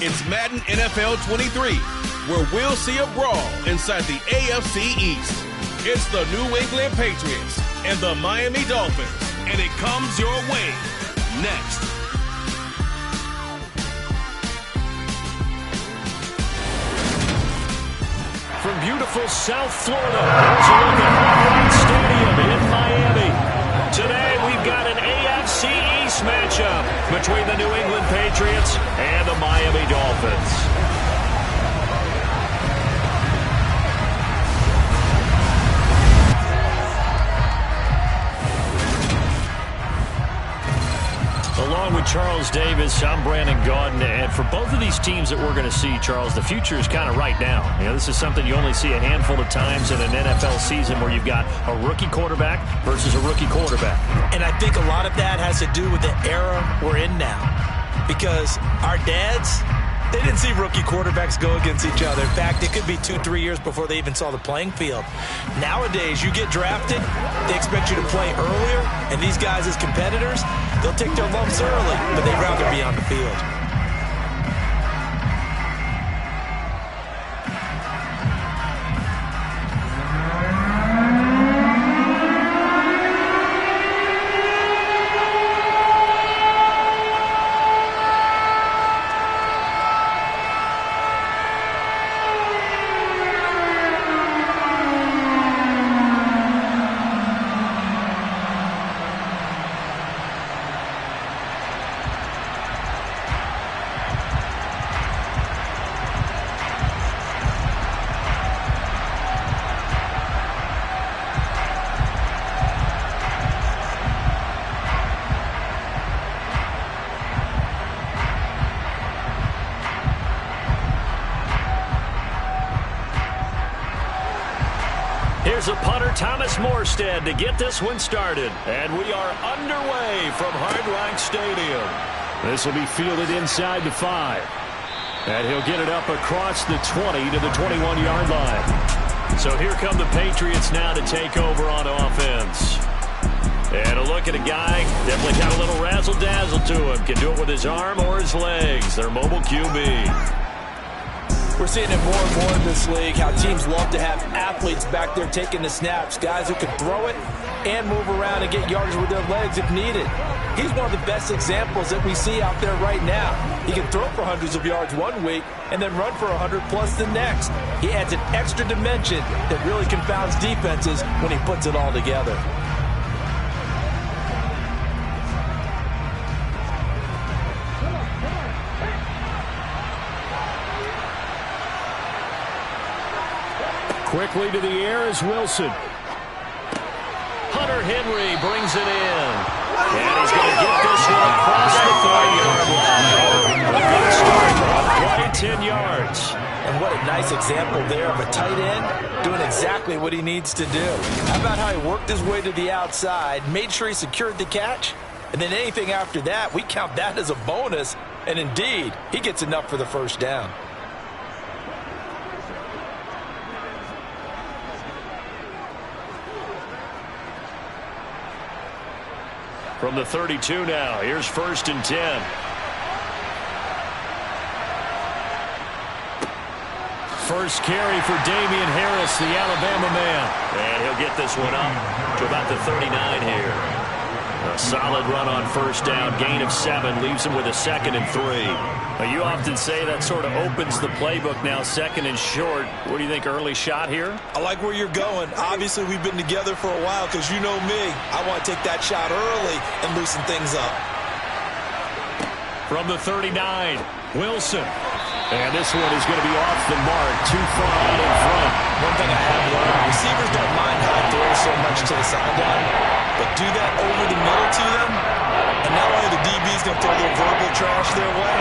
It's Madden NFL 23, where we'll see a brawl inside the AFC East. It's the New England Patriots and the Miami Dolphins, and it comes your way next. From beautiful South Florida, here's a look at Hard Rock Stadium in Miami. Today we've got an AFC East matchup between the New England Patriots and the Miami Dolphins. Along with Charles Davis, I'm Brandon Gaudin, and for both of these teams that we're going to see, Charles, the future is kind of right now. You know, this is something you only see a handful of times in an NFL season where you've got a rookie quarterback versus a rookie quarterback. And I think a lot of that has to do with the era we're in now, because our dads, they didn't see rookie quarterbacks go against each other. In fact, it could be 2-3 years before they even saw the playing field. Nowadays, you get drafted, they expect you to play earlier, and these guys as competitors, they'll take their lumps early, but they'd rather be on the field. Here's a punter, Thomas Morstead, to get this one started. And we are underway from Hard Rock Stadium. This will be fielded inside the 5. And he'll get it up across the 20 to the 21-yard line. So here come the Patriots now to take over on offense. And a look at a guy, definitely got a little razzle-dazzle to him. Can do it with his arm or his legs. Their mobile QB. We're seeing it more and more in this league, how teams love to have athletes back there taking the snaps, guys who can throw it and move around and get yards with their legs if needed. He's one of the best examples that we see out there right now. He can throw for hundreds of yards one week and then run for 100+ the next. He adds an extra dimension that really confounds defenses when he puts it all together. Quickly to the air is Wilson. Hunter Henry brings it in. And he's going to get this one across the 30-yard line. A good start. Play 10 yards. And what a nice example there of a tight end doing exactly what he needs to do. How about how he worked his way to the outside, made sure he secured the catch, and then anything after that, we count that as a bonus. And indeed, he gets enough for the first down. From the 32 now, here's 1st and 10. First carry for Damian Harris, the Alabama man. And he'll get this one up to about the 39 here. A solid run on first down, gain of 7, leaves him with a 2nd and 3. Now, you often say that sort of opens the playbook now, 2nd and short. What do you think, early shot here? I like where you're going. Obviously, we've been together for a while because you know me. I want to take that shot early and loosen things up. From the 39, Wilson. And this one is going to be off the mark, too far out in front. One thing I have learned, receivers don't mind high throws so much to the sideline, but do that over the middle to them, and not only the DB's going to throw their verbal trash their way,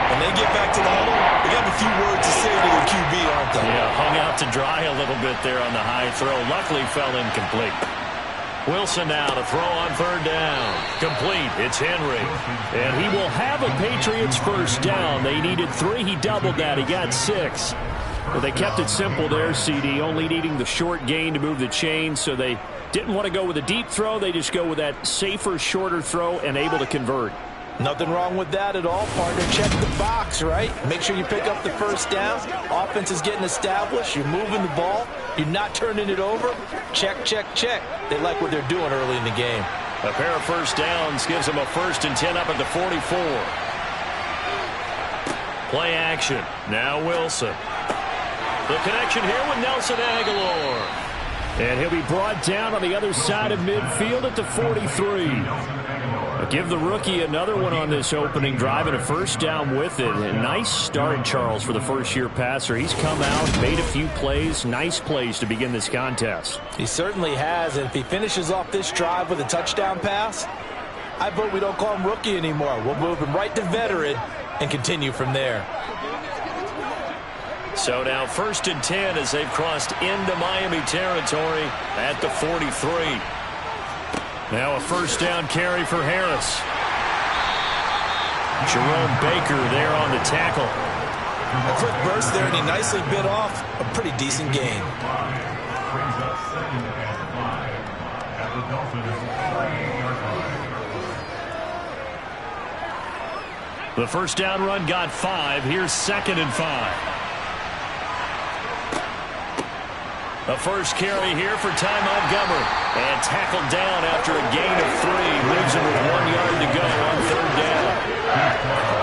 when they get back to the huddle, they got a few words to say to their QB, aren't they? Yeah, hung out to dry a little bit there on the high throw. Luckily fell incomplete. Wilson now to throw on 3rd down. Complete. It's Henry. And he will have a Patriots first down. They needed 3. He doubled that. He got 6. Well, they kept it simple there, CD, only needing the short gain to move the chain, so they didn't want to go with a deep throw. They just go with that safer, shorter throw and able to convert. Nothing wrong with that at all, partner. Check the box, right? Make sure you pick up the first down. Offense is getting established. You're moving the ball. You're not turning it over. Check, check, check. They like what they're doing early in the game. A pair of first downs gives them a 1st and 10 up at the 44. Play action. Now Wilson. The connection here with Nelson Aguilar. And he'll be brought down on the other side of midfield at the 43. Give the rookie another one on this opening drive and a first down with it. A nice start, Charles, for the first-year passer. He's come out, made a few plays, nice plays to begin this contest. He certainly has, and if he finishes off this drive with a touchdown pass, I vote we don't call him rookie anymore. We'll move him right to veteran and continue from there. So now 1st and 10 as they've crossed into Miami territory at the 43. Now a first down carry for Harris. Jerome Baker there on the tackle. A quick burst there, and he nicely bit off a pretty decent gain. The first down run got 5. Here's 2nd and 5. The first carry here for Ty Montgomery. And tackled down after a gain of 3. Leaves him with 1 yard to go on 3rd down.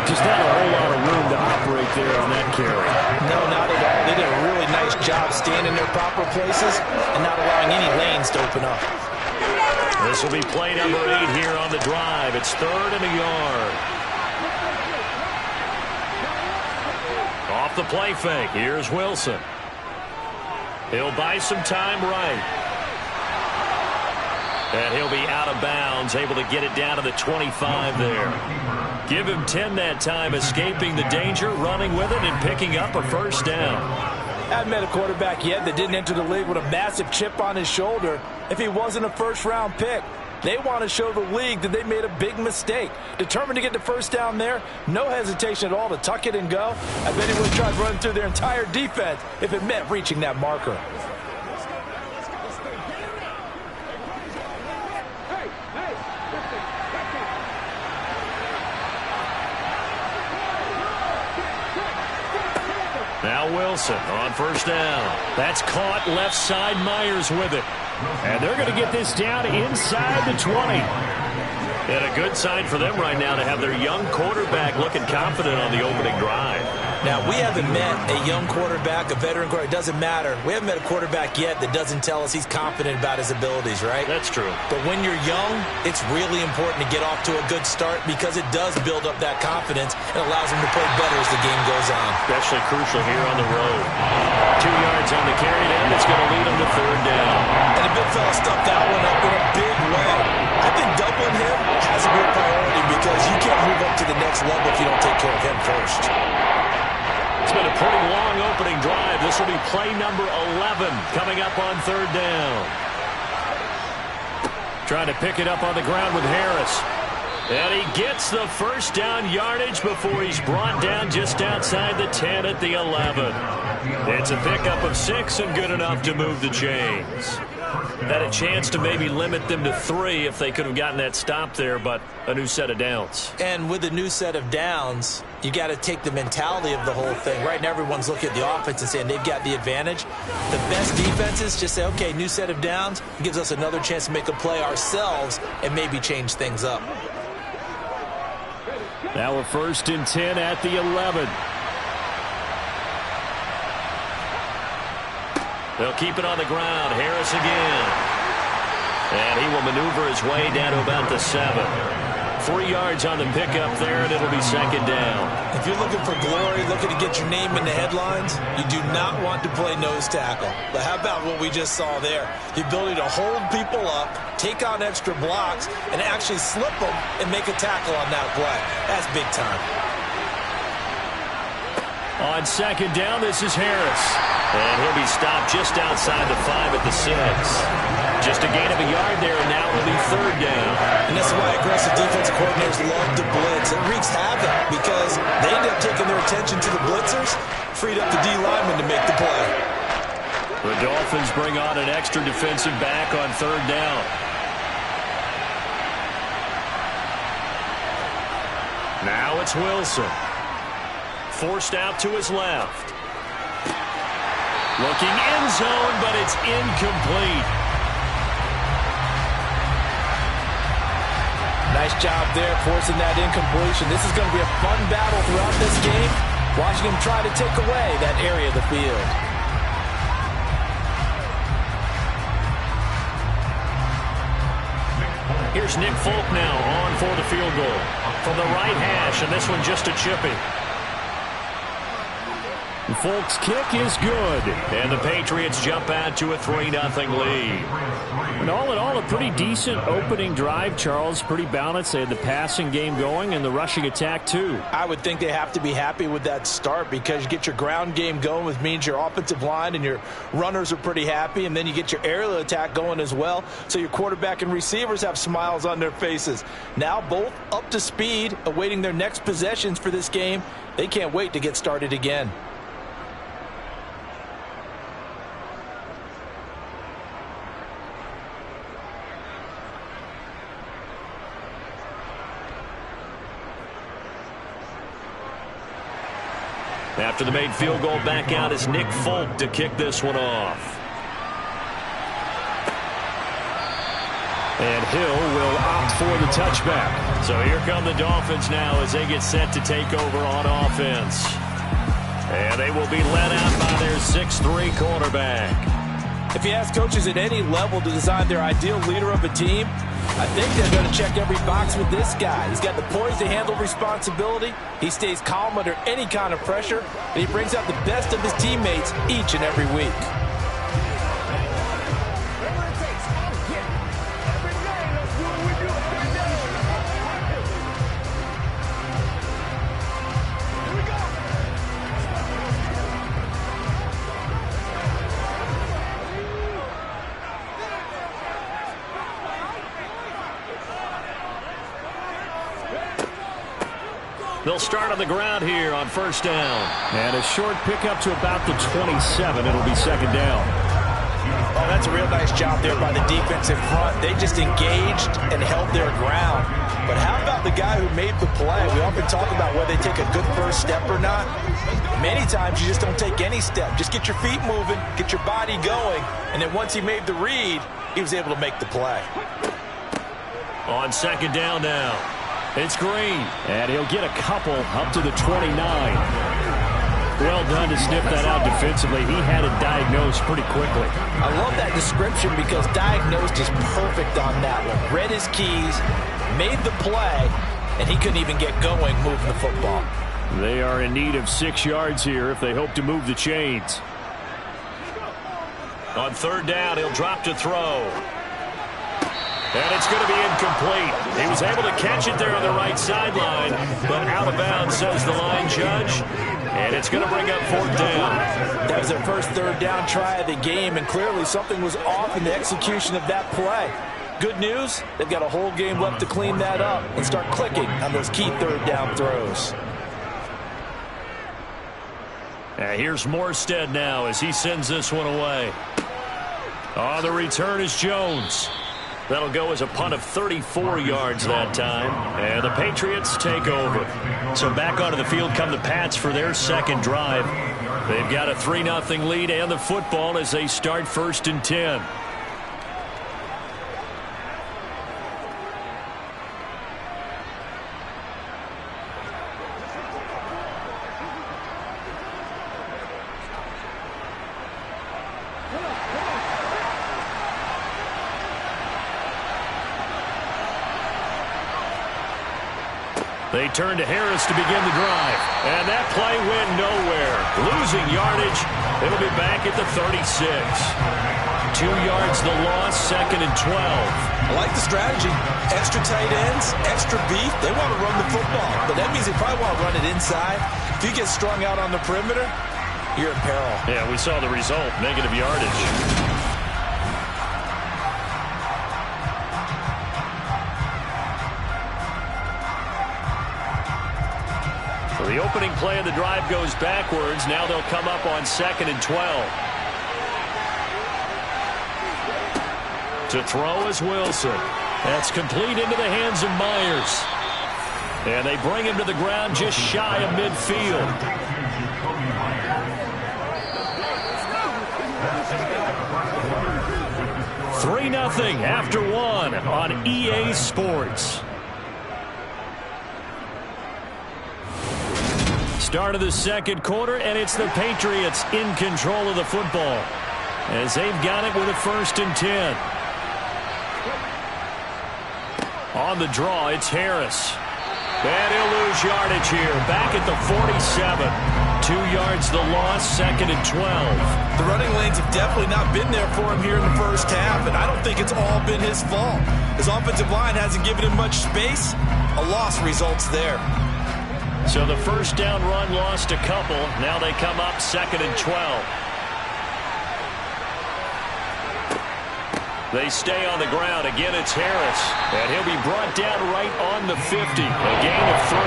Just not a whole lot of room to operate there on that carry. No, not at all. They did a really nice job staying in their proper places and not allowing any lanes to open up. This will be play number 8 here on the drive. It's 3rd and a yard. Off the play fake. Here's Wilson. He'll buy some time right. And he'll be out of bounds, able to get it down to the 25 there. Give him 10 that time, escaping the danger, running with it, and picking up a first down. Haven't met a quarterback yet that didn't enter the league with a massive chip on his shoulder if he wasn't a first-round pick. They want to show the league that they made a big mistake. Determined to get the first down there, no hesitation at all to tuck it and go. I bet he would have tried running through their entire defense if it meant reaching that marker. Now Wilson on first down. That's caught left side. Myers with it. And they're going to get this down inside the 20. And a good sign for them right now to have their young quarterback looking confident on the opening drive. Now, we haven't met a young quarterback, a veteran quarterback. It doesn't matter. We haven't met a quarterback yet that doesn't tell us he's confident about his abilities, right? That's true. But when you're young, it's really important to get off to a good start because it does build up that confidence and allows him to play better as the game goes on. Especially crucial here on the road. 2 yards on the carry down. It's going to lead him to 3rd down. And the big fella stuffed that one up in a big way. I think doubling him has a real priority because you can't move up to the next level if you don't take care of him first. It's been a pretty long opening drive. This will be play number 11 coming up on 3rd down. Trying to pick it up on the ground with Harris. And he gets the first down yardage before he's brought down just outside the 10 at the 11. It's a pickup of 6 and good enough to move the chains. Had a chance to maybe limit them to 3 if they could have gotten that stop there, but a new set of downs. And with a new set of downs, you got to take the mentality of the whole thing. Right now, everyone's looking at the offense and saying they've got the advantage. The best defenses just say, okay, new set of downs gives us another chance to make a play ourselves and maybe change things up. Now a 1st and 10 at the 11. They'll keep it on the ground. Harris again. And he will maneuver his way down to about the 7. 3 yards on the pickup there, and it'll be 2nd down. If you're looking for glory, looking to get your name in the headlines, you do not want to play nose tackle. But how about what we just saw there? The ability to hold people up, take on extra blocks, and actually slip them and make a tackle on that play. That's big time. On 2nd down, this is Harris. And he'll be stopped just outside the 5 at the 6. Just a gain of a yard there, and now it'll be 3rd down. And that's why aggressive defensive coordinators love to blitz. It wreaks havoc because they end up taking their attention to the blitzers, freed up the D lineman to make the play. The Dolphins bring on an extra defensive back on 3rd down. Now it's Wilson. Forced out to his left. Looking end zone, but it's incomplete. Nice job there forcing that incompletion. This is going to be a fun battle throughout this game. Watching him try to take away that area of the field. Here's Nick Folk now on for the field goal. From the right hash, and this one just a chippy. Folk's kick is good. And the Patriots jump out to a 3-0 lead. And all in all, a pretty decent opening drive, Charles. Pretty balanced. They had the passing game going and the rushing attack, too. I would think they have to be happy with that start because you get your ground game going, which means your offensive line and your runners are pretty happy, and then you get your aerial attack going as well, so your quarterback and receivers have smiles on their faces. Now both up to speed, awaiting their next possessions for this game. They can't wait to get started again. After the made field goal, back out is Nick Folk to kick this one off. And Hill will opt for the touchback. So here come the Dolphins now as they get set to take over on offense. And they will be led out by their 6'3" quarterback. If you ask coaches at any level to design their ideal leader of a team, I think they're going to check every box with this guy. He's got the poise to handle responsibility. He stays calm under any kind of pressure, and he brings out the best of his teammates each and every week. They'll start on the ground here on first down. And a short pickup to about the 27. It'll be second down. Oh, that's a real nice job there by the defensive front. They just engaged and held their ground. But how about the guy who made the play? We often talk about whether they take a good first step or not. Many times you just don't take any step. Just get your feet moving, get your body going, and then once he made the read, he was able to make the play. On second down now, it's Green. And he'll get a couple up to the 29. Well done to sniff that out defensively. He had it diagnosed pretty quickly. I love that description because diagnosed is perfect on that one. Read his keys, made the play, and he couldn't even get going moving the football. They are in need of 6 yards here if they hope to move the chains. On third down, he'll drop to throw. And it's going to be incomplete. He was able to catch it there on the right sideline, but out of bounds, says the line judge. And it's going to bring up fourth down. That was their first third down try of the game, and clearly something was off in the execution of that play. Good news, they've got a whole game left to clean that up and start clicking on those key third down throws. Here's Morstead now as he sends this one away. On the return is Jones. That'll go as a punt of 34 yards that time. And the Patriots take over. So back onto the field come the Pats for their second drive. They've got a 3-0 lead and the football as they start first and 10. They turn to Harris to begin the drive. And that play went nowhere. Losing yardage. It'll be back at the 36. 2 yards the loss, second and 12. I like the strategy. Extra tight ends, extra beef. They want to run the football, but that means they probably want to run it inside. If you get strung out on the perimeter, you're in peril. Yeah, we saw the result, negative yardage. The opening play of the drive goes backwards. Now they'll come up on second and 12. To throw is Wilson. That's complete into the hands of Myers. And they bring him to the ground just shy of midfield. Three 3-0 after one on EA Sports. Start of the second quarter, and it's the Patriots in control of the football as they've got it with a 1st and 10. On the draw, it's Harris. And he'll lose yardage here. Back at the 47. 2 yards the loss, 2nd and 12. The running lanes have definitely not been there for him here in the first half, and I don't think it's all been his fault. His offensive line hasn't given him much space. A loss results there. So the first down run lost a couple. Now they come up 2nd and 12. They stay on the ground. Again, it's Harris. And he'll be brought down right on the 50. A gain of 3.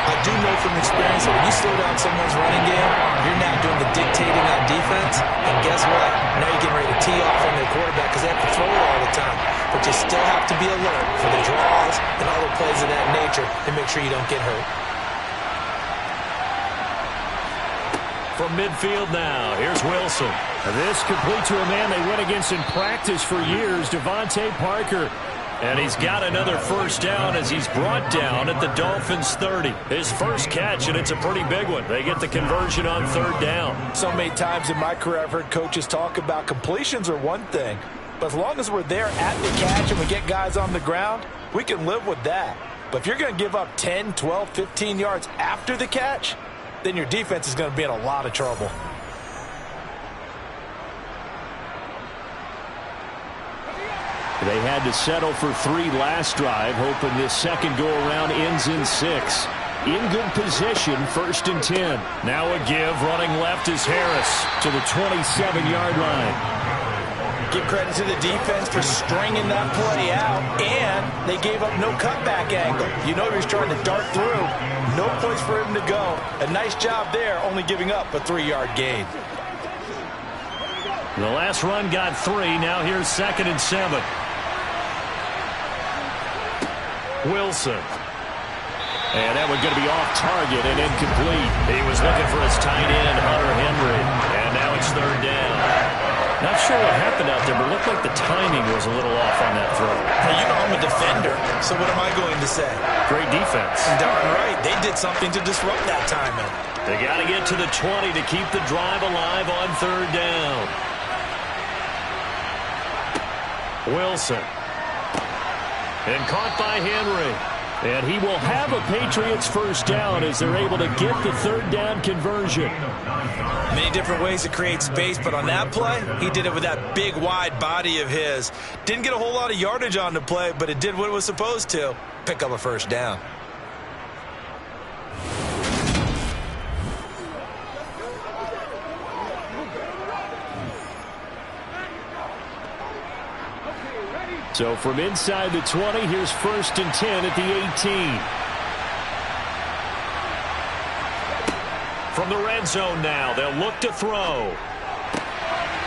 I do know from experience that when you slow down someone's running game, you're now doing the dictating on defense. And guess what? Now you're getting ready to tee off on their quarterback because they have to throw it all the time. But you still have to be alert for the draws and other plays of that nature to make sure you don't get hurt. From midfield now, here's Wilson. This complete to a man they went against in practice for years, Devontae Parker. And he's got another first down as he's brought down at the Dolphins' 30. His first catch, and it's a pretty big one. They get the conversion on 3rd down. So many times in my career I've heard coaches talk about completions are one thing, but as long as we're there at the catch and we get guys on the ground, we can live with that. But if you're going to give up 10, 12, 15 yards after the catch, then your defense is going to be in a lot of trouble. They had to settle for 3 last drive, hoping this second go-around ends in 6. In good position, 1st and 10. Now a give, running left is Harris to the 27-yard line. Give credit to the defense for stringing that play out, and they gave up no cutback angle. You know he was trying to dart through. No place for him to go. A nice job there, only giving up a 3-yard gain. The last run got 3. Now here's 2nd and 7. Wilson. And that one going to be off target and incomplete. He was looking for his tight end, Hunter Henry. And now it's 3rd down. Not sure what happened out there, but it looked like the timing was a little off on that throw. Hey, you know I'm a defender, so what am I going to say? Great defense. Darn right. They did something to disrupt that timing. They got to get to the 20 to keep the drive alive on 3rd down. Wilson. And caught by Henry. And he will have a Patriots first down as they're able to get the 3rd down conversion. Many different ways to create space, but on that play, he did it with that big, wide body of his. Didn't get a whole lot of yardage on the play, but it did what it was supposed to. Pick up a first down. So from inside the 20, here's 1st and 10 at the 18. From the red zone now, they'll look to throw.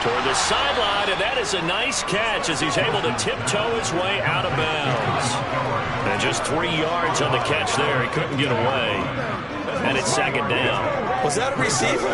Toward the sideline, and that is a nice catch as he's able to tiptoe his way out of bounds. And just 3 yards on the catch there. He couldn't get away. And it's 2nd down. Was that a receiver?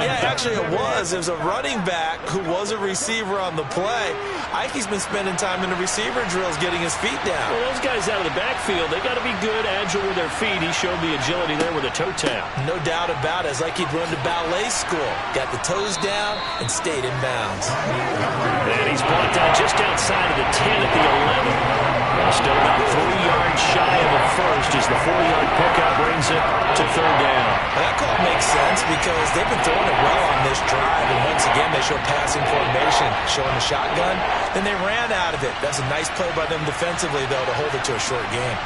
Yeah, actually it was. It was a running back who was a receiver on the play. Ike's been spending time in the receiver drills getting his feet down. Well, those guys out of the backfield, they got to be good, agile with their feet. He showed the agility there with a toe tap. No doubt about it. It's like he'd run to ballet school. Got the toes down and stayed in bounds. And he's brought down just outside of the 10 at the 11. Still about 3 yards shy of the first as the 4-yard pickup brings it to 3rd down. That call makes sense because they've been throwing it well on this drive, and once again they show passing formation, showing the shotgun. Then they ran out of it. That's a nice play by them defensively, though, to hold it to a short game.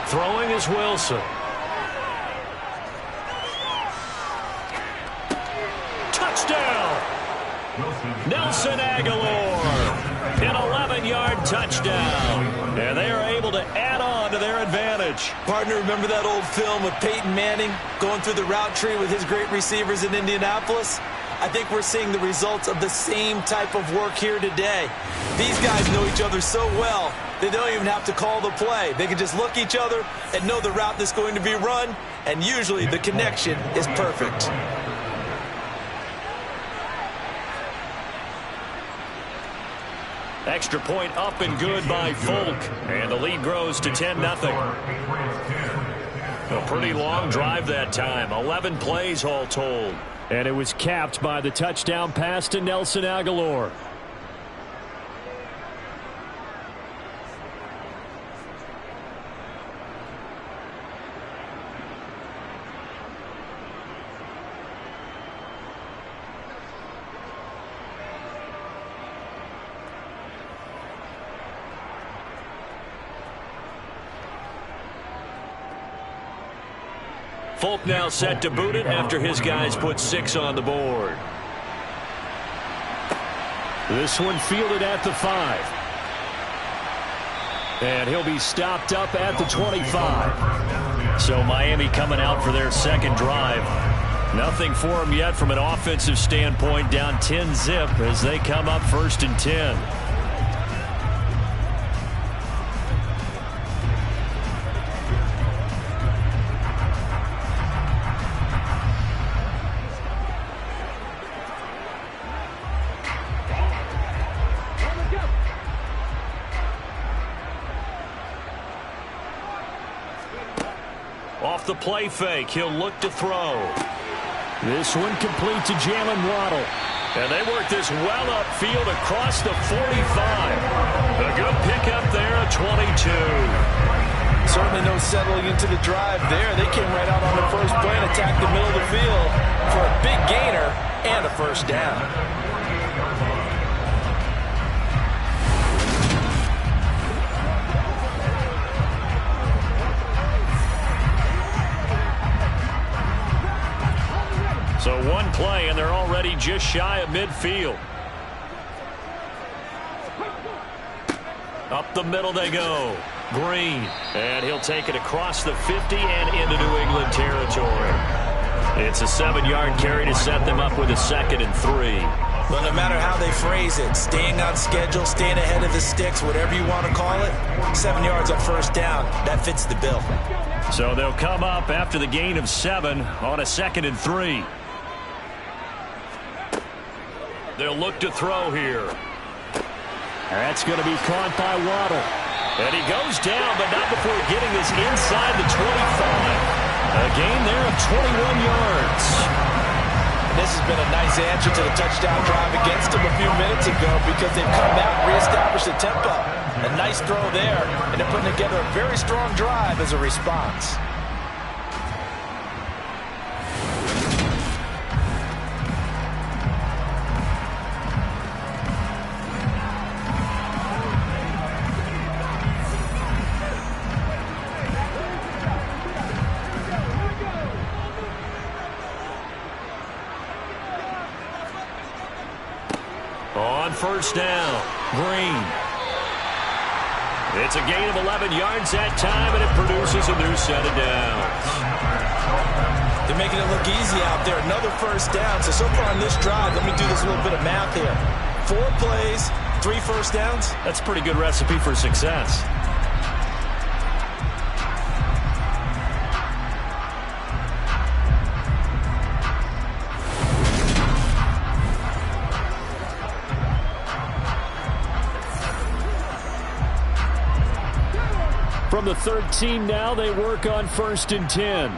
Throwing is Wilson. Touchdown! Nelson Aguilar. An 11-yard touchdown. And they are able to add on to their advantage. Partner, remember that old film with Peyton Manning going through the route tree with his great receivers in Indianapolis? I think we're seeing the results of the same type of work here today. These guys know each other so well, they don't even have to call the play. They can just look each other and know the route that's going to be run, and usually the connection is perfect. Extra point up and good by Folk, and the lead grows to 10-0. A pretty long drive that time, 11 plays all told. And it was capped by the touchdown pass to Nelson Aguilar. Folk now set to boot it after his guys put 6 on the board. This one fielded at the 5. And he'll be stopped up at the 25. So Miami coming out for their second drive. Nothing for them yet from an offensive standpoint, down 10-zip as they come up 1st and 10. Off the play fake, he'll look to throw. This one complete to Jalen Waddle. And they work this well upfield across the 45. A good pickup there at 22. Certainly no settling into the drive there. They came right out on the first play and attacked the middle of the field for a big gainer and a first down. So one play, and they're already just shy of midfield. Up the middle they go. Green. And he'll take it across the 50 and into New England territory. It's a 7-yard carry to set them up with a 2nd and 3. Well, no matter how they phrase it, staying on schedule, staying ahead of the sticks, whatever you want to call it, 7 yards on first down, that fits the bill. So they'll come up after the gain of 7 on a 2nd and 3. They'll look to throw here. That's going to be caught by Waddle. And he goes down, but not before getting this inside the 25. A gain there of 21 yards. And this has been a nice answer to the touchdown drive against them a few minutes ago because they've come out and reestablished the tempo. A nice throw there, and they're putting together a very strong drive as a response. On first down, Green. It's a gain of 11 yards that time, and it produces a new set of downs. They're making it look easy out there. Another first down. So far on this drive, let me do this little bit of math here. 4 plays, 3 first downs. That's a pretty good recipe for success. From the 13 now, they work on 1st and 10.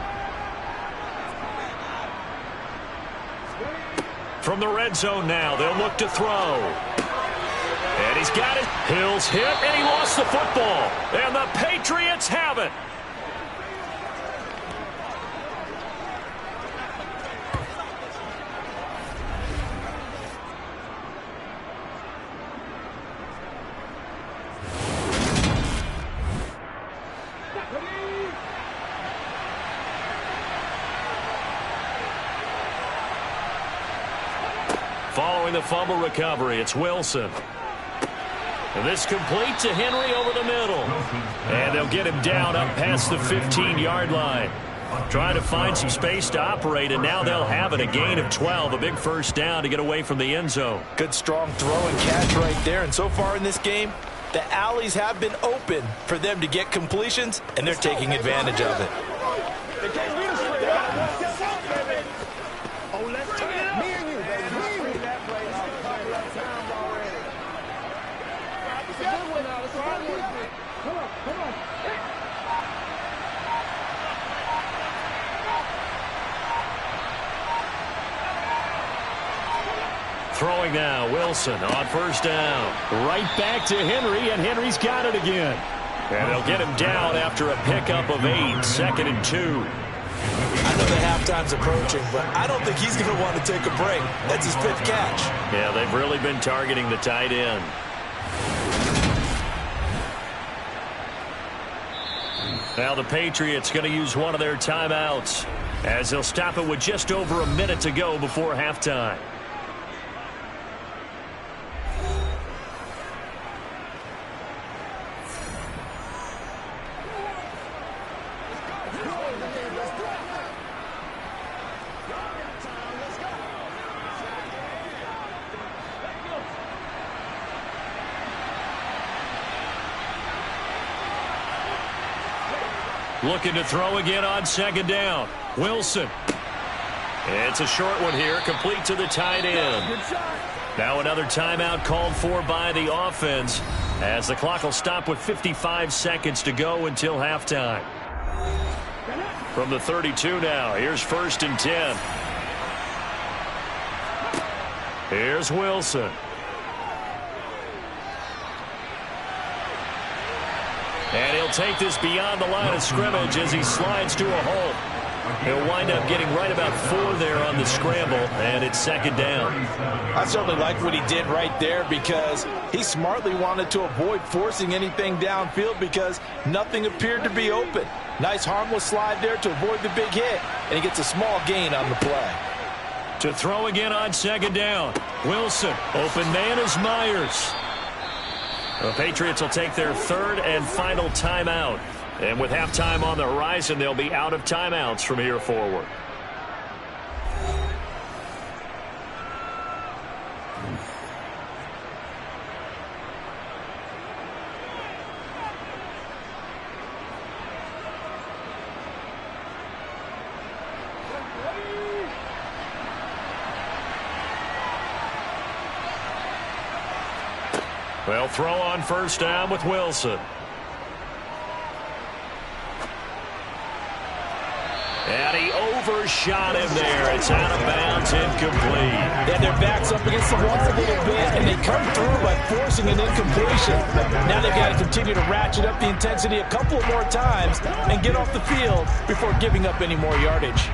From the red zone now, they'll look to throw. And he's got it. Hill's hit, and he lost the football. And the Patriots have it. Following the fumble recovery, it's Wilson. And this complete to Henry over the middle. And they'll get him down up past the 15-yard line. Trying to find some space to operate, and now they'll have it. A gain of 12, a big first down to get away from the end zone. Good, strong throw and catch right there. And so far in this game, the alleys have been open for them to get completions, and they're taking advantage of it. Throwing now, Wilson on first down. Right back to Henry, and Henry's got it again. And they'll get him down after a pickup of 8, 2nd and 2. I know the halftime's approaching, but I don't think he's going to want to take a break. That's his 5th catch. Yeah, they've really been targeting the tight end. Now the Patriots going to use one of their timeouts as they'll stop it with just over a minute to go before halftime. Looking to throw again on 2nd down. Wilson. It's a short one here, complete to the tight end. Now another timeout called for by the offense as the clock will stop with 55 seconds to go until halftime. From the 32 now, here's 1st and 10. Here's Wilson. And he'll take this beyond the line of scrimmage as he slides to a hole. He'll wind up getting right about 4 there on the scramble, and it's 2nd down. I certainly like what he did right there because he smartly wanted to avoid forcing anything downfield because nothing appeared to be open. Nice harmless slide there to avoid the big hit, and he gets a small gain on the play. To throw again on 2nd down. Wilson, open man is Myers. The Patriots will take their 3rd and final timeout. And with halftime on the horizon, they'll be out of timeouts from here forward. They'll throw on first down with Wilson. And he overshot him there. It's out of bounds, incomplete. Yeah, their back's up against the wall a little bit, and they come through by forcing an incompletion. Now they've got to continue to ratchet up the intensity a couple of more times and get off the field before giving up any more yardage.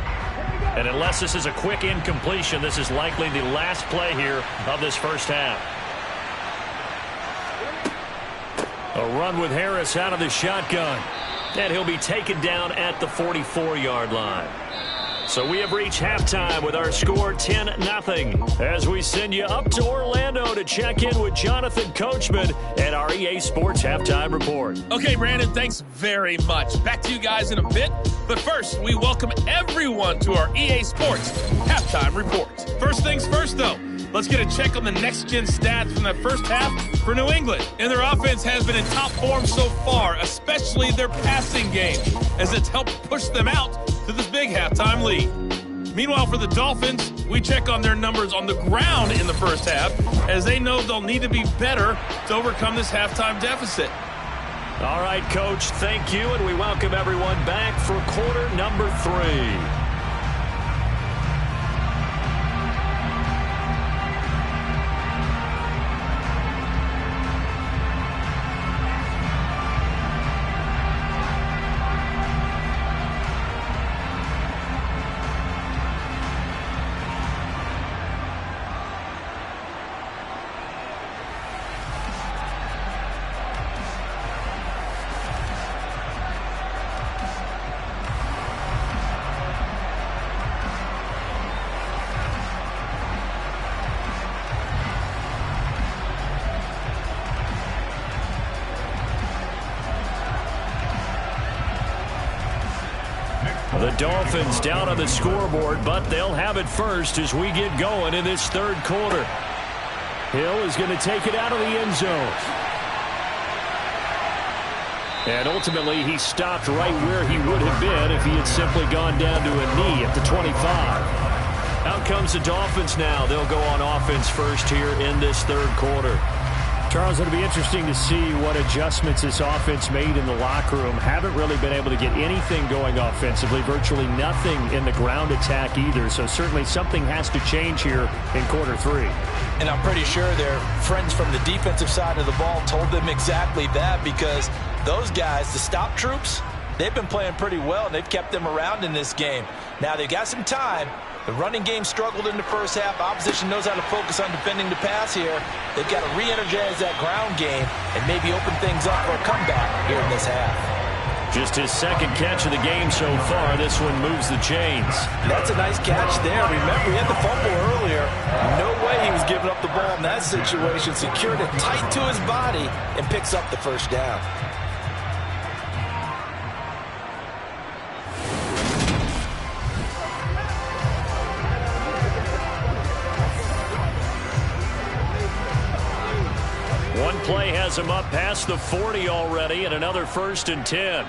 And unless this is a quick incompletion, this is likely the last play here of this first half. A run with Harris out of the shotgun. And he'll be taken down at the 44-yard line. So we have reached halftime with our score 10-0 as we send you up to Orlando to check in with Jonathan Coachman and our EA Sports Halftime Report. Okay, Brandon, thanks very much. Back to you guys in a bit. But first, we welcome everyone to our EA Sports Halftime Report. First things first, though. Let's get a check on the next-gen stats from that first half for New England. And their offense has been in top form so far, especially their passing game, as it's helped push them out to this big halftime lead. Meanwhile, for the Dolphins, we check on their numbers on the ground in the first half, as they know they'll need to be better to overcome this halftime deficit. All right, Coach, thank you, and we welcome everyone back for quarter number 3. The Dolphins down on the scoreboard, but they'll have it first as we get going in this third quarter. Hill is going to take it out of the end zone. And ultimately, he stopped right where he would have been if he had simply gone down to a knee at the 25. Out comes the Dolphins now. They'll go on offense first here in this third quarter. Charles, it'll be interesting to see what adjustments this offense made in the locker room. Haven't really been able to get anything going offensively, virtually nothing in the ground attack either. So certainly something has to change here in quarter three. And I'm pretty sure their friends from the defensive side of the ball told them exactly that, because those guys, the stop troops, they've been playing pretty well, and they've kept them around in this game. Now they've got some time. The running game struggled in the first half. Opposition knows how to focus on defending the pass here. They've got to re-energize that ground game and maybe open things up for a comeback here in this half. Just his second catch of the game so far. This one moves the chains. That's a nice catch there. Remember, he had the fumble earlier. No way he was giving up the ball in that situation. Secured it tight to his body and picks up the first down. One play has him up past the 40 already, and another 1st and 10.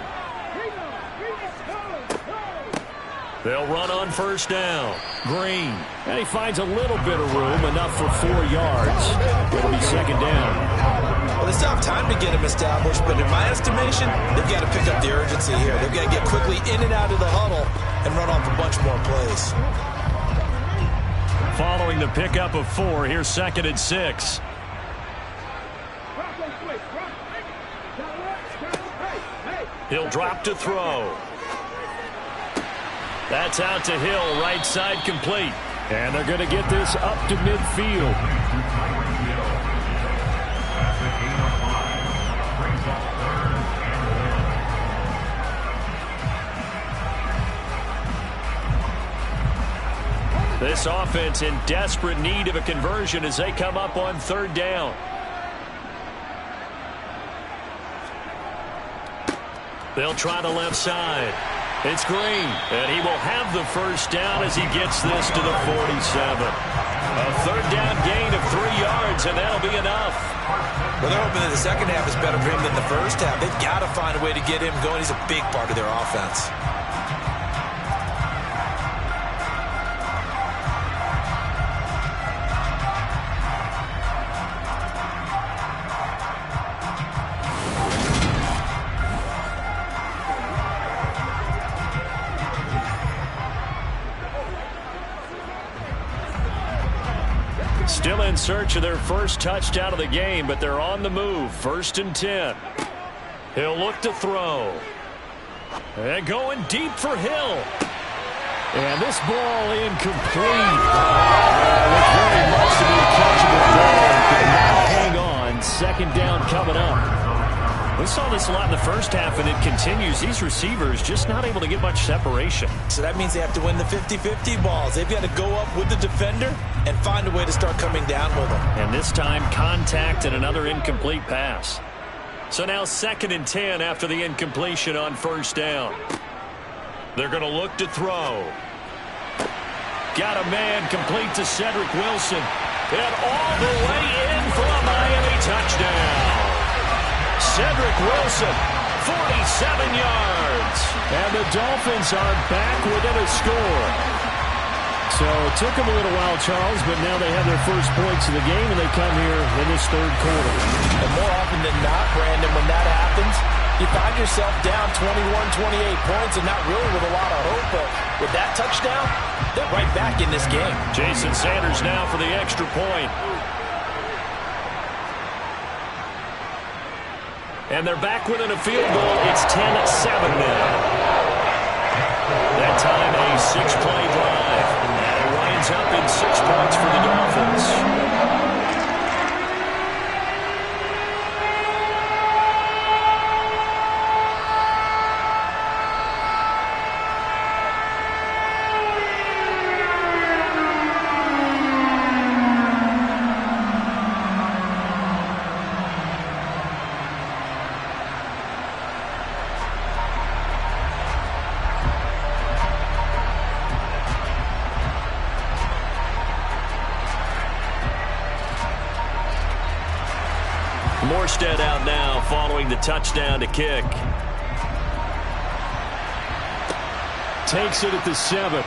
They'll run on first down. Green. And he finds a little bit of room, enough for 4 yards. It'll be second down. Well, they still have time to get him established, but in my estimation, they've got to pick up the urgency here. They've got to get quickly in and out of the huddle and run off a bunch more plays. Following the pickup of 4, here's 2nd and 6. He'll drop to throw. That's out to Hill, right side complete. And they're going to get this up to midfield. This offense in desperate need of a conversion as they come up on 3rd down. They'll try the left side. It's Green, and he will have the first down as he gets this to the 47. A 3rd down gain of 3 yards, and that'll be enough. Well, they're hoping that the second half is better for him than the first half. They've got to find a way to get him going. He's a big part of their offense. Still in search of their first touchdown of the game, but they're on the move. 1st and 10. He'll look to throw. And going deep for Hill. And this ball incomplete. Looked very much to be a catchable ball. Could not hang on. 2nd down coming up. We saw this a lot in the first half, and it continues. These receivers just not able to get much separation. So that means they have to win the 50-50 balls. They've got to go up with the defender and find a way to start coming down with them. And this time, contact and another incomplete pass. So now 2nd and 10 after the incompletion on 1st down. They're going to look to throw. Got a man complete to Cedric Wilson. And all the way in for a Miami touchdown. Cedric Wilson, 47 yards. And the Dolphins are back within a score. So it took them a little while, Charles, but now they have their first points of the game, and they come here in this 3rd quarter. And more often than not, Brandon, when that happens, you find yourself down 21, 28 points and not really with a lot of hope. But with that touchdown, they're right back in this game. Jason Sanders now for the extra point. And they're back within a field goal. It's 10-7 now. That time a 6-play drive. And it winds up in 6 points for the Dolphins. Morstead out now following the touchdown to kick. Takes it at the 7.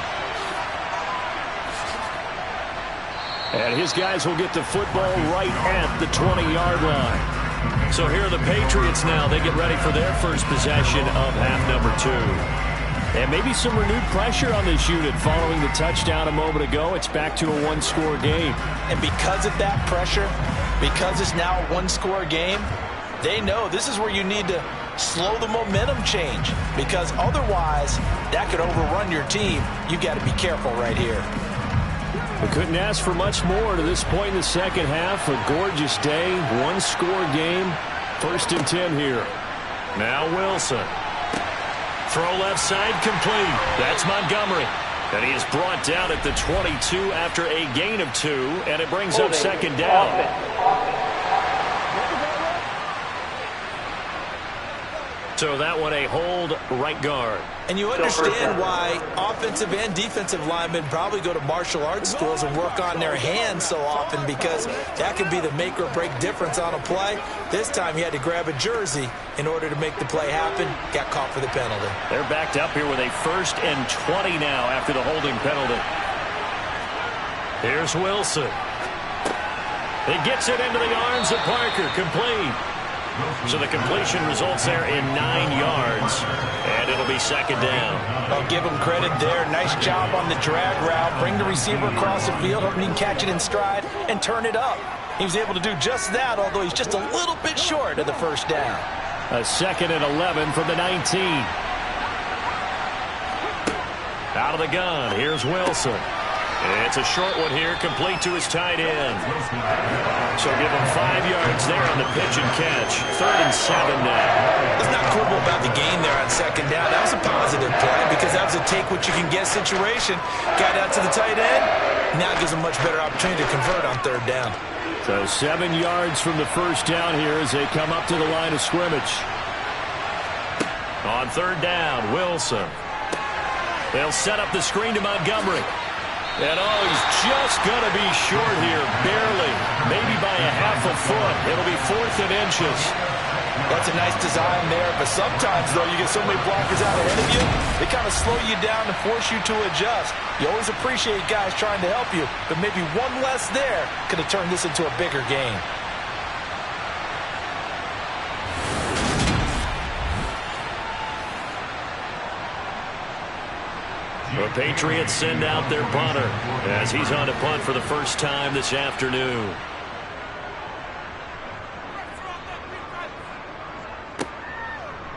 And his guys will get the football right at the 20-yard line. So here are the Patriots now. They get ready for their first possession of half number 2. And maybe some renewed pressure on this unit following the touchdown a moment ago. It's back to a one-score game. And because of that pressure, because it's now a one-score game, they know this is where you need to slow the momentum change, because otherwise that could overrun your team. You got to be careful right here. We couldn't ask for much more to this point in the second half. A gorgeous day, one-score game. 1st and 10 here. Now Wilson. Throw left side complete. That's Montgomery. And he is brought down at the 22 after a gain of 2, and it brings up second down. So that one a hold right guard. And you understand why offensive and defensive linemen probably go to martial arts schools and work on their hands so often, because that could be the make or break difference on a play. This time he had to grab a jersey in order to make the play happen. Got caught for the penalty. They're backed up here with a 1st and 20 now after the holding penalty. Here's Wilson. He gets it into the arms of Parker. Complete. So the completion results there in 9 yards, and it'll be second down. I'll give him credit there. Nice job on the drag route. Bring the receiver across the field, hoping he can catch it in stride and turn it up. He was able to do just that, although he's just a little bit short of the first down. A 2nd and 11 from the 19. Out of the gun, here's Wilson. It's a short one here, complete to his tight end. So give him 5 yards there on the pitch and catch. 3rd and 7 now. Let's not quibble about the gain there on second down. That was a positive play, because that was a take-what-you-can-get situation. Got out to the tight end. Now gives him much better opportunity to convert on 3rd down. So 7 yards from the first down here as they come up to the line of scrimmage. On 3rd down, Wilson. They'll set up the screen to Montgomery. And he's just going to be short here, barely, maybe by a half a foot. It'll be 4th and inches. That's a nice design there, but sometimes, though, you get so many blockers out ahead of you, they kind of slow you down and force you to adjust. You always appreciate guys trying to help you, but maybe one less there could have turned this into a bigger game. The Patriots send out their punter as he's on to punt for the first time this afternoon.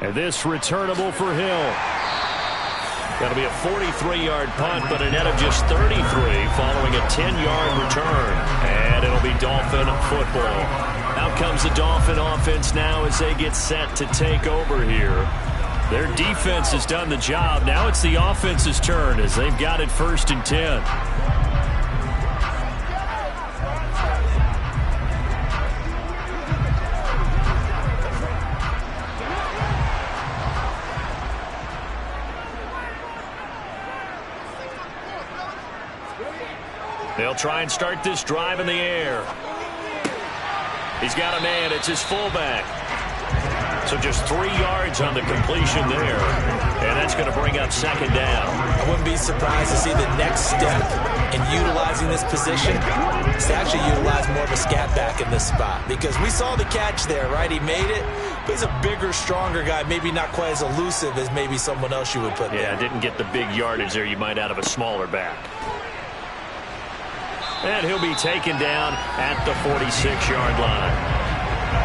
And this returnable for Hill. That'll be a 43-yard punt, but a net of just 33 following a 10-yard return. And it'll be Dolphin football. Out comes the Dolphin offense now as they get set to take over here. Their defense has done the job. Now it's the offense's turn as they've got it 1st and 10. They'll try and start this drive in the air. He's got a man. It's his fullback. So just 3 yards on the completion there. And that's going to bring up second down. I wouldn't be surprised to see the next step in utilizing this position is to actually utilize more of a scat back in this spot. Because we saw the catch there, right? He made it. But he's a bigger, stronger guy. Maybe not quite as elusive as maybe someone else you would put there. Yeah, didn't get the big yardage there you might out of a smaller back. And he'll be taken down at the 46-yard line.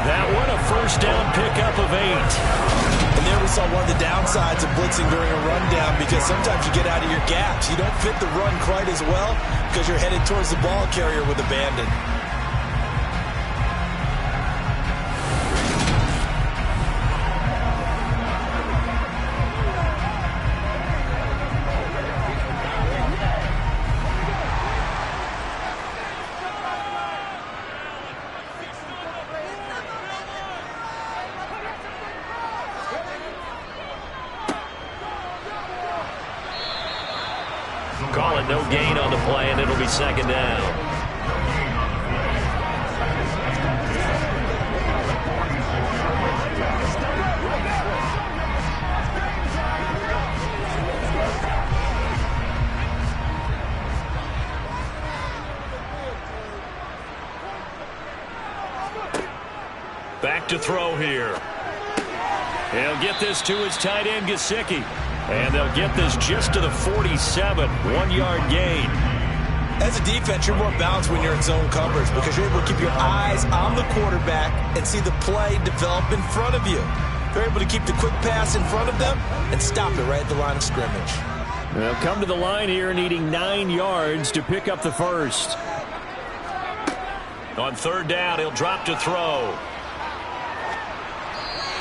That one, a first down pickup of 8. And there we saw one of the downsides of blitzing during a rundown, because sometimes you get out of your gaps. You don't fit the run quite as well because you're headed towards the ball carrier with abandon. Call it no gain on the play, and it'll be second down. Back to throw here. He'll get this to his tight end, Gesicki. And they'll get this just to the 47, 1-yard gain. As a defense, you're more balanced when you're in zone coverage because you're able to keep your eyes on the quarterback and see the play develop in front of you. They're able to keep the quick pass in front of them and stop it right at the line of scrimmage. They'll come to the line here needing 9 yards to pick up the first. On third down, he'll drop to throw.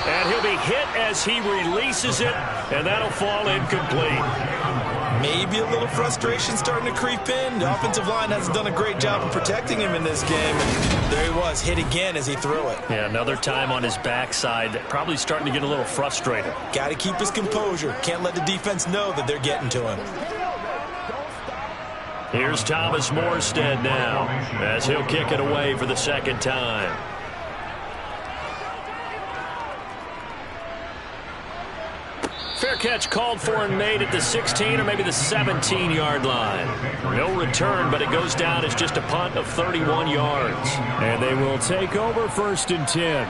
And he'll be hit as he releases it, and that'll fall incomplete. Maybe a little frustration starting to creep in. The offensive line hasn't done a great job of protecting him in this game. And there he was, hit again as he threw it. Yeah, another time on his backside. Probably starting to get a little frustrated. Got to keep his composure. Can't let the defense know that they're getting to him. Here's Thomas Morstead now as he'll kick it away for the second time. Fair catch called for and made at the 16 or maybe the 17-yard line. No return, but it goes down as just a punt of 31 yards. And they will take over 1st and 10.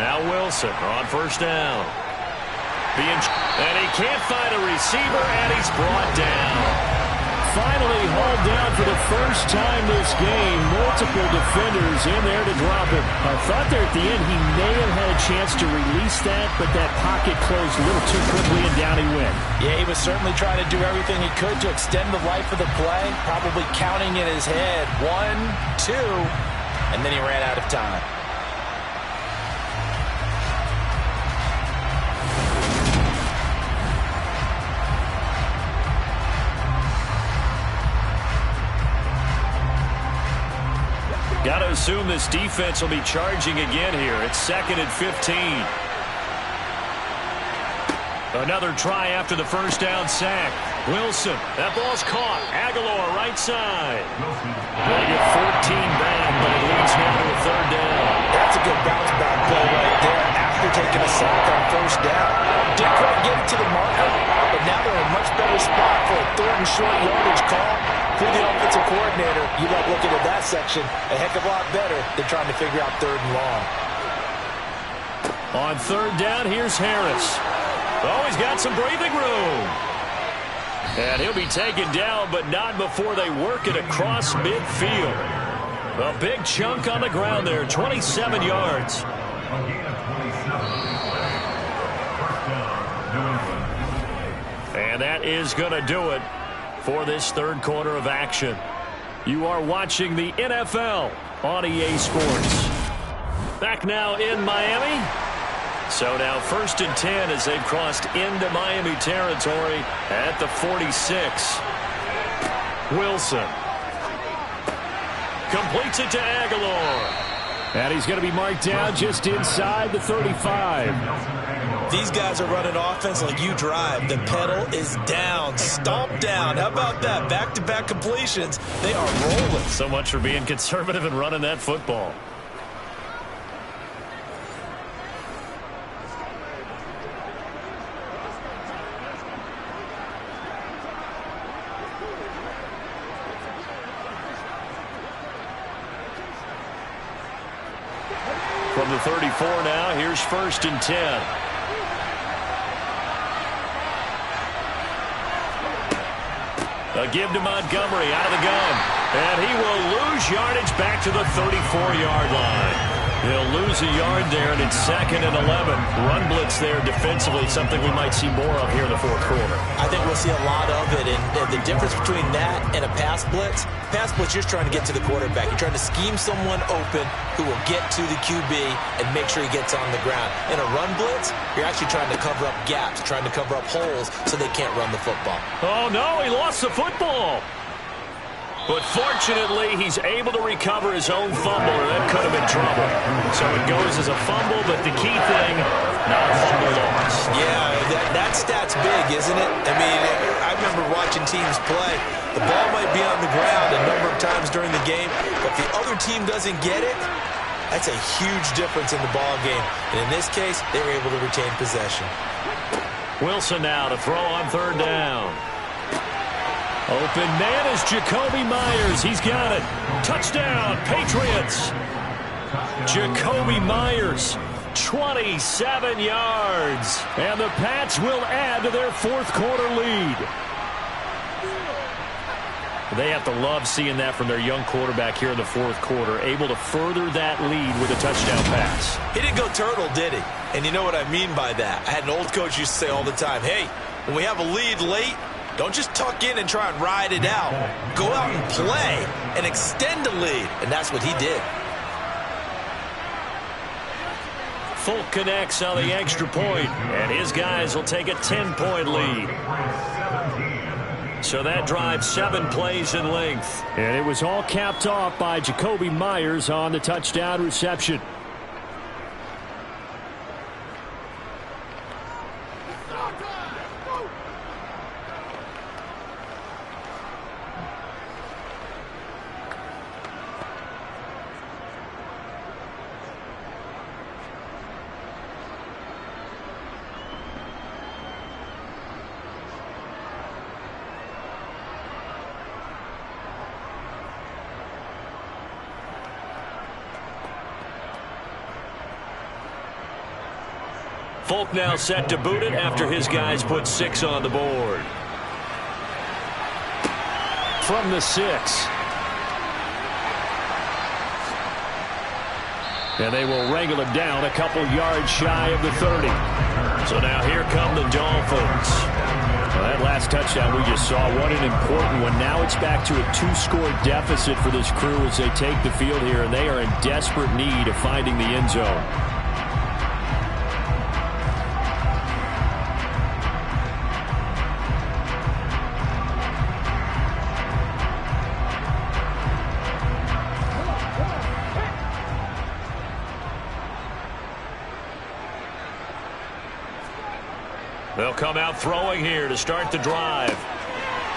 Now Wilson on first down. And he can't find a receiver, and he's brought down. Finally hauled down for the first time this game. Multiple defenders in there to drop him. I thought there at the end he may have had a chance to release that, but that pocket closed a little too quickly, and down he went. Yeah, he was certainly trying to do everything he could to extend the life of the play, probably counting in his head 1, 2, and then he ran out of time. Got to assume this defense will be charging again here. It's 2nd and 15. Another try after the first down sack. Wilson, that ball's caught. Aguilar, right side. They get 14 back, but it leads now to a 3rd down. That's a good bounce back play right there after taking a sack on first down. Didn't quite get it to the marker, but now they're in a much better spot for a 3rd and short yardage call. For the offensive coordinator, you like looking at that section a heck of a lot better than trying to figure out 3rd and long. On 3rd down, here's Harris. Oh, he's got some breathing room. And he'll be taken down, but not before they work it across midfield. A big chunk on the ground there, 27 yards. And that is going to do it for this 3rd quarter of action. You are watching the NFL on EA Sports. Back now in Miami. So now 1st and 10 as they've crossed into Miami territory at the 46. Wilson completes it to Aguilar. And he's going to be marked down just inside the 35. These guys are running offense like you drive. The pedal is down, stomped down. How about that? Back-to-back completions. They are rolling. So much for being conservative and running that football. From the 34 now, here's 1st and 10. A give to Montgomery out of the gun. And he will lose yardage back to the 34-yard line. He'll lose a yard there, and it's 2nd and 11. Run blitz there defensively, something we might see more of here in the 4th quarter. I think we'll see a lot of it. And the difference between that and a pass blitz, you're just trying to get to the quarterback. You're trying to scheme someone open who will get to the QB and make sure he gets on the ground. In a run blitz, you're actually trying to cover up gaps, trying to cover up holes so they can't run the football. Oh, no, he lost the football. But fortunately, he's able to recover his own fumble, or that could have been trouble. So it goes as a fumble, but the key thing, not a fumble loss. Yeah, that stat's big, isn't it? I mean, remember watching teams play. The ball might be on the ground a number of times during the game, but if the other team doesn't get it, that's a huge difference in the ball game. And in this case, they were able to retain possession. Wilson now to throw on third down. Open man is Jacoby Myers. He's got it. Touchdown, Patriots. Jacoby Myers, 27 yards. And the Pats will add to their fourth quarter lead. They have to love seeing that from their young quarterback here in the fourth quarter, able to further that lead with a touchdown pass. He didn't go turtle, did he? And you know what I mean by that. I had an old coach used to say all the time, hey, when we have a lead late, don't just tuck in and try and ride it out. Go out and play and extend the lead. And that's what he did. Folk connects on the extra point, and his guys will take a 10-point lead. So that drive 7 plays in length. And it was all capped off by Jacoby Myers on the touchdown reception. Folk now set to boot it after his guys put 6 on the board. From the 6. And they will wrangle him down a couple yards shy of the 30. So now here come the Dolphins. Well, that last touchdown we just saw, what an important one. Now it's back to a 2-score deficit for this crew as they take the field here, and they are in desperate need of finding the end zone. They'll come out throwing here to start the drive.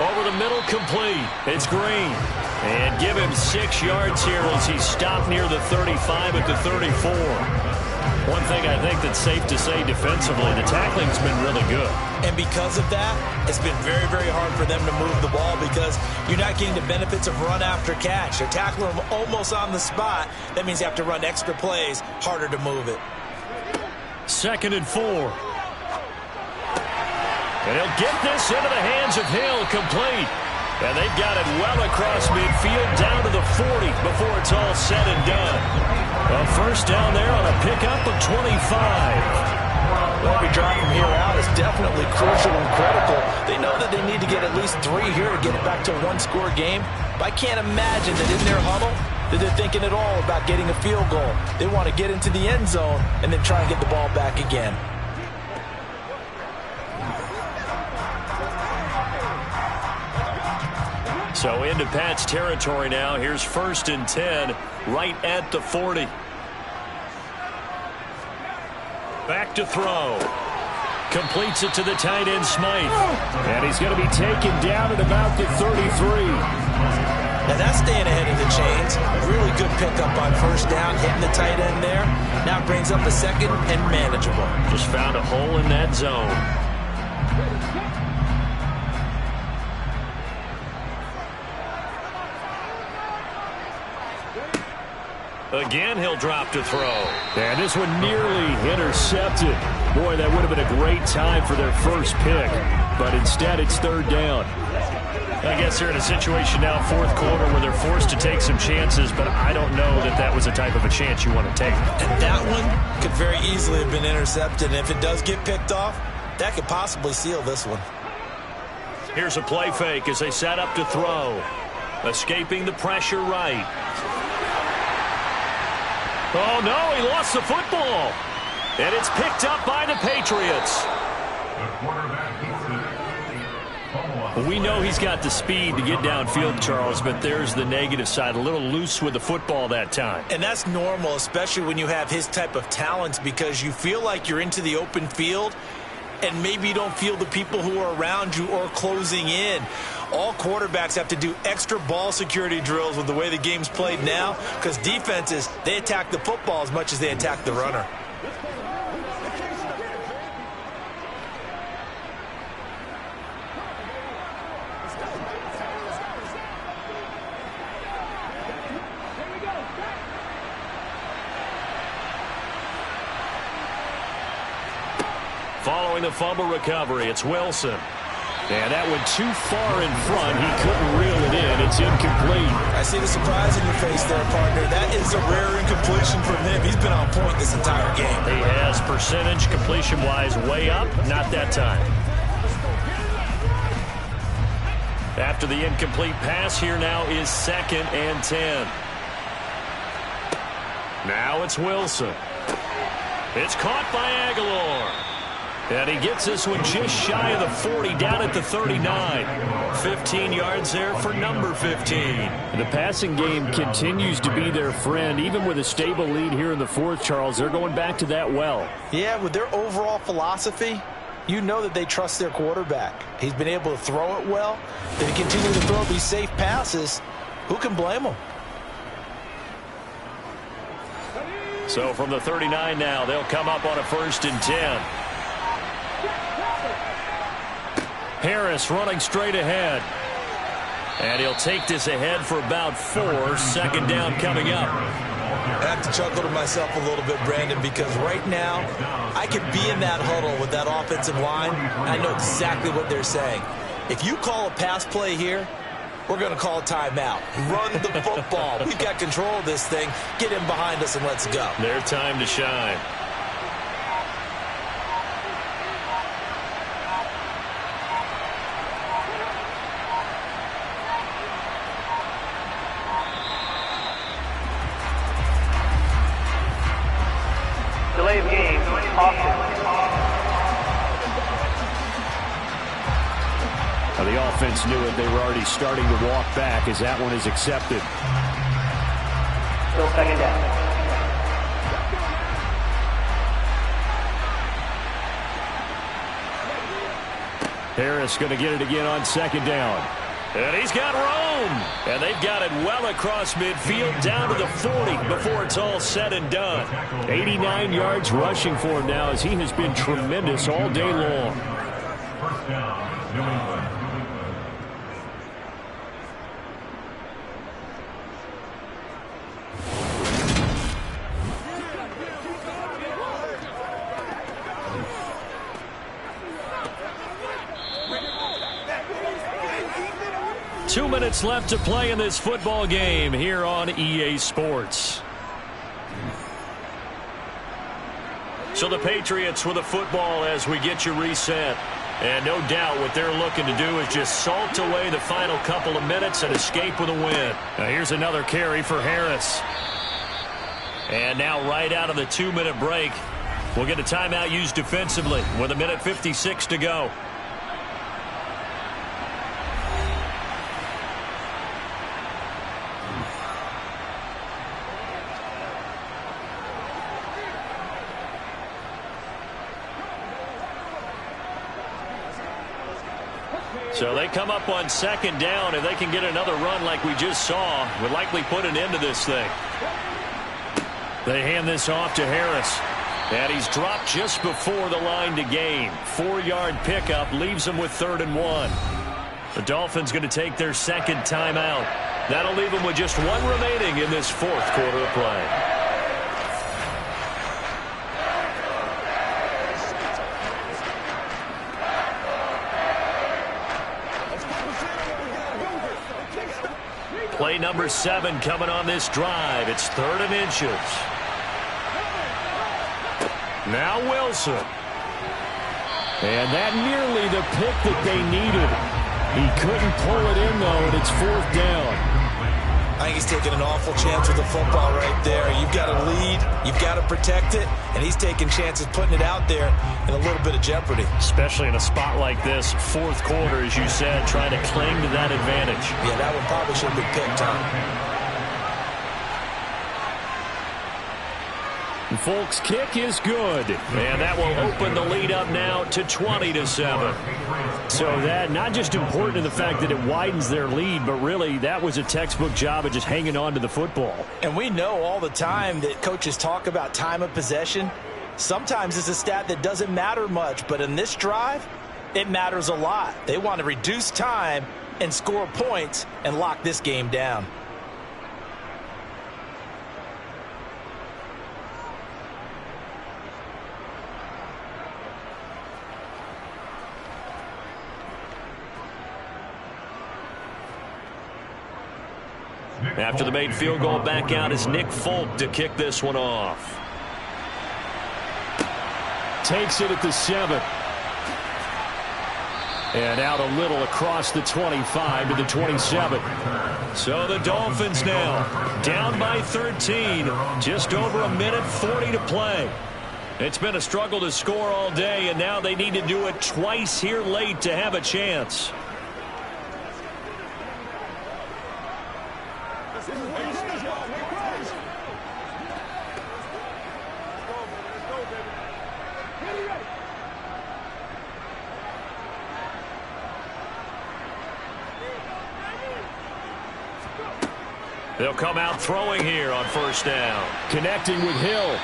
Over the middle, complete. It's Green. And give him 6 yards here as he's stopped near the 35 at the 34. One thing I think that's safe to say defensively, the tackling's been really good. And because of that, it's been very, very hard for them to move the ball because you're not getting the benefits of run after catch. They're tackling them almost on the spot. That means you have to run extra plays, harder to move it. 2nd and 4. And he'll get this into the hands of Hill, complete. And they've got it well across midfield down to the 40 before it's all said and done. A first down there on a pickup of 25. Well, every drive from here out is definitely crucial and critical. They know that they need to get at least 3 here to get it back to a 1-score game. But I can't imagine that in their huddle that they're thinking at all about getting a field goal. They want to get into the end zone and then try and get the ball back again. So into Pat's territory now. Here's 1st and 10 right at the 40. Back to throw. Completes it to the tight end, Smythe. And he's going to be taken down at about the 33. Now that's staying ahead of the chains. Really good pickup on first down, hitting the tight end there. Now brings up a 2nd and manageable. Just found a hole in that zone. Again, he'll drop to throw. And this one nearly intercepted. Boy, that would have been a great time for their first pick. But instead, it's 3rd down. I guess they're in a situation now, 4th quarter, where they're forced to take some chances, but I don't know that that was the type of a chance you want to take. And that one could very easily have been intercepted. And if it does get picked off, that could possibly seal this one. Here's a play fake as they set up to throw. Escaping the pressure right. Oh, no, he lost the football. And it's picked up by the Patriots. We know he's got the speed to get downfield, Charles, but there's the negative side. A little loose with the football that time. And that's normal, especially when you have his type of talents, because you feel like you're into the open field, and maybe you don't feel the people who are around you or closing in. All quarterbacks have to do extra ball security drills with the way the game's played now, because defenses, they attack the football as much as they attack the runner. Following the fumble recovery, it's Wilson. And that went too far in front. He couldn't reel it in. It's incomplete. I see the surprise in your face there, partner. That is a rare incompletion from him. He's been on point this entire game. He has percentage completion-wise way up. Not that time. After the incomplete pass, here now is 2nd and 10. Now it's Wilson. It's caught by Aguilar. And he gets this one just shy of the 40, down at the 39. 15 yards there for number 15. The passing game continues to be their friend. Even with a stable lead here in the 4th, Charles, they're going back to that well. Yeah, with their overall philosophy, you know that they trust their quarterback. He's been able to throw it well. They continue to throw these safe passes. Who can blame them? So from the 39 now, they'll come up on a 1st and 10. Harris running straight ahead. And he'll take this ahead for about 4. 2nd down coming up. I have to chuckle to myself a little bit, Brandon, because right now I could be in that huddle with that offensive line. I know exactly what they're saying. If you call a pass play here, we're going to call a timeout. Run the football. We've got control of this thing. Get in behind us and let's go. Their time to shine. Delay of game, offense. Now the offense knew it. They were already starting to walk back as that one is accepted. Still 2nd down. Harris going to get it again on 2nd down. And he's got room. And they've got it well across midfield down to the 40 before it's all said and done. 89 yards rushing for him now as he has been tremendous all day long. 1st down, New England. 2 minutes left to play in this football game here on EA Sports. So the Patriots with the football as we get you reset. And no doubt what they're looking to do is just salt away the final couple of minutes and escape with a win. Now here's another carry for Harris. And now right out of the 2-minute break, we'll get a timeout used defensively with 1:56 to go. So they come up on 2nd down. If they can get another run like we just saw, would likely put an end to this thing. They hand this off to Harris. And he's dropped just before the line to gain. 4-yard pickup leaves him with 3rd and 1. The Dolphins going to take their 2nd timeout. That'll leave them with just 1 remaining in this 4th quarter of play. Play number 7 coming on this drive. It's 3rd and inches. Now Wilson. And that nearly the pick that they needed. He couldn't pull it in, though, and it's 4th down. I think he's taking an awful chance with the football right there. You've got to lead. You've got to protect it. And he's taking chances putting it out there in a little bit of jeopardy. Especially in a spot like this, 4th quarter, as you said, trying to cling to that advantage. Yeah, that one probably should have been picked, huh? Folks' kick is good, and that will open the lead up now to 20-7. So that not just important in the fact that it widens their lead, but really that was a textbook job of just hanging on to the football. And we know all the time that coaches talk about time of possession. Sometimes it's a stat that doesn't matter much, but in this drive, it matters a lot. They want to reduce time and score points and lock this game down. After the made field goal, back out is Nick Folk to kick this one off. Takes it at the 7. And out a little across the 25 to the 27. So the Dolphins now down by 13. Just over a minute 40 to play. It's been a struggle to score all day, and now they need to do it twice here late to have a chance. They'll come out throwing here on first down. Connecting with Hill.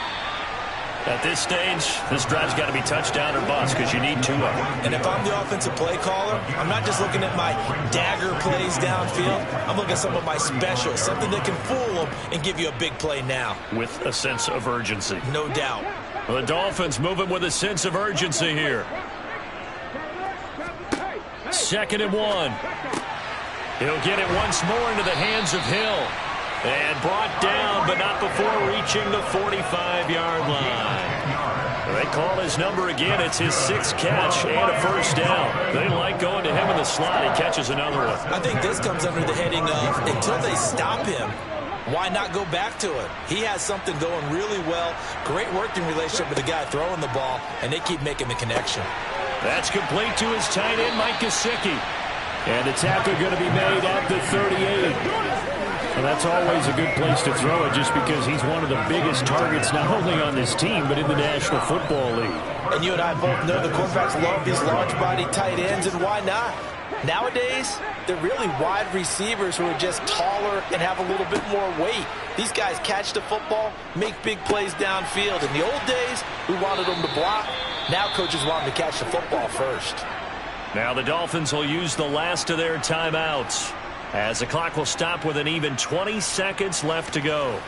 At this stage, this drive's got to be touchdown or bust because you need two of them. And if I'm the offensive play caller, I'm not just looking at my dagger plays downfield. I'm looking at some of my specials, something that can fool them and give you a big play now. With a sense of urgency. No doubt. Well, the Dolphins moving with a sense of urgency here. 2nd and 1. He'll get it once more into the hands of Hill. And brought down, but not before reaching the 45-yard line. They call his number again. It's his 6th catch and a first down. They like going to him in the slot. He catches another one. I think this comes under the heading of, until they stop him, why not go back to it? He has something going really well. Great working relationship with the guy throwing the ball, and they keep making the connection. That's complete to his tight end, Mike Gesicki. And the tackle going to be made at the 38. And that's always a good place to throw it just because he's one of the biggest targets not only on this team but in the National Football League. And you and I both know the quarterbacks love these large-body tight ends, and why not? Nowadays, they're really wide receivers who are just taller and have a little bit more weight. These guys catch the football, make big plays downfield. In the old days, we wanted them to block. Now coaches want them to catch the football first. Now the Dolphins will use the last of their timeouts, as the clock will stop with an even 20 seconds left to go.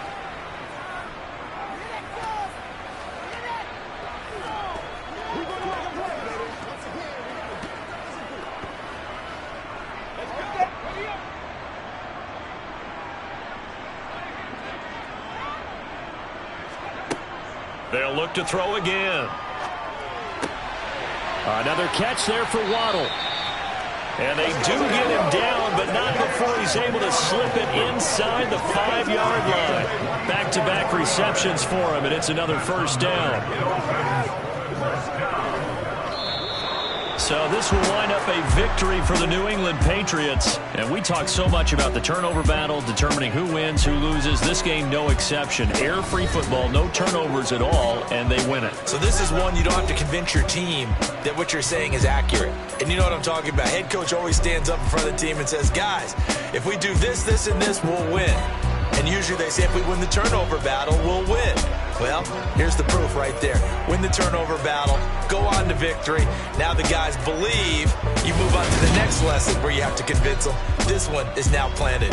They'll look to throw again. Another catch there for Waddle. And they do get him down, but not before he's able to slip it inside the 5-yard line. Back-to-back receptions for him, and it's another first down. So this will wind up a victory for the New England Patriots. And we talk so much about the turnover battle, determining who wins, who loses. This game, no exception. Error-free football, no turnovers at all, and they win it. So this is one you don't have to convince your team that what you're saying is accurate. And you know what I'm talking about. Head coach always stands up in front of the team and says, guys, if we do this, this, and this, we'll win. And usually they say if we win the turnover battle, we'll win. Well, here's the proof right there. Win the turnover battle, go on to victory. Now the guys believe. You move on to the next lesson where you have to convince them. This one is now planted.